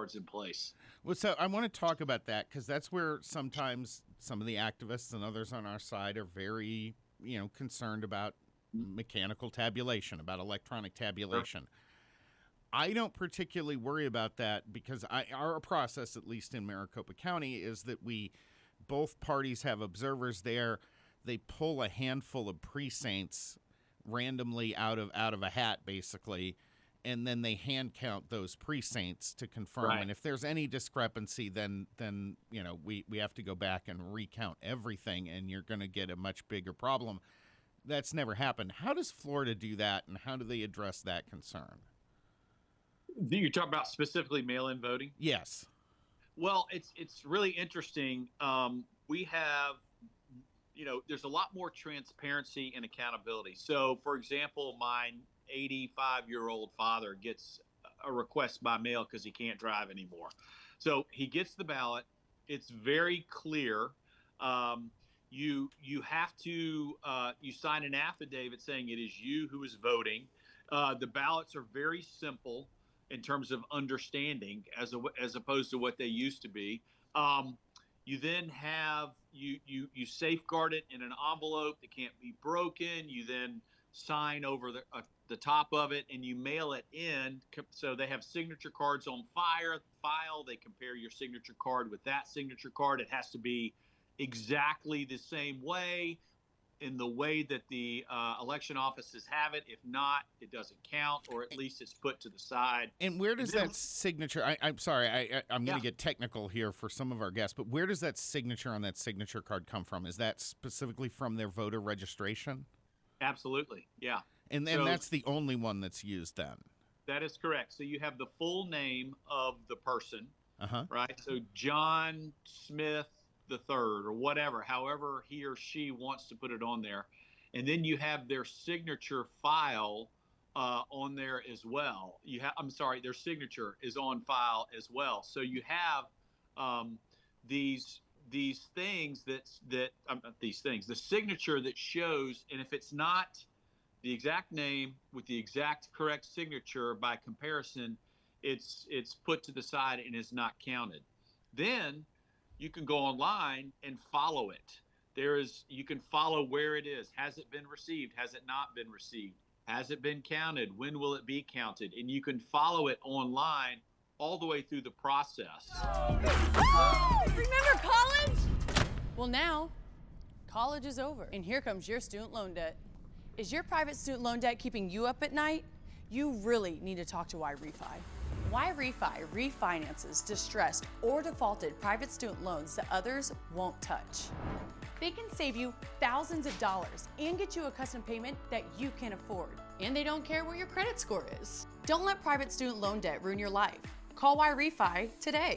safeguards in place. Well, so I want to talk about that because that's where sometimes some of the activists and others on our side are very, concerned about mechanical tabulation, about electronic tabulation. Sure. I don't particularly worry about that because our process, at least in Maricopa County, is that both parties have observers there. They pull a handful of precincts randomly out of a hat, basically, and then they hand count those precincts to confirm. Right. And if there's any discrepancy, then we have to go back and recount everything, and you're going to get a much bigger problem. That's never happened. How does Florida do that, and how do they address that concern? You're talking about specifically mail-in voting? Yes. Well, it's really interesting. We have, there's a lot more transparency and accountability. So, for example, my 85-year-old father gets a request by mail because he can't drive anymore. So he gets the ballot. It's very clear. You have to you sign an affidavit saying it is you who is voting. The ballots are very simple in terms of understanding as opposed to what they used to be. You then have you safeguard it in an envelope that can't be broken. You then sign over the top of it and you mail it in. So they have signature cards on file. They compare your signature card with that signature card. It has to be exactly the same way in the way that the election offices have it. If not, it doesn't count, or at least it's put to the side. And where does that signature, I'm sorry, I'm going to get technical here for some of our guests, but where does that signature on that signature card come from? Is that specifically from their voter registration? Absolutely, yeah. And then that's the only one that's used then? That is correct. So you have the full name of the person, right? So John Smith the third or whatever, however he or she wants to put it on there. And then you have their signature file on there as well. Their signature is on file as well. So you have these things the signature that shows, and if it's not the exact name with the exact correct signature, by comparison, it's put to the side and is not counted. Then you can go online and follow it. You can follow where it is. Has it been received? Has it not been received? Has it been counted? When will it be counted? And you can follow it online all the way through the process. Oh, remember college? Well, now, college is over. And here comes your student loan debt. Is your private student loan debt keeping you up at night? You really need to talk to YRefi. YRefi refinances distressed or defaulted private student loans that others won't touch. They can save you thousands of dollars and get you a custom payment that you can afford. And they don't care what your credit score is. Don't let private student loan debt ruin your life. Call YRefi today.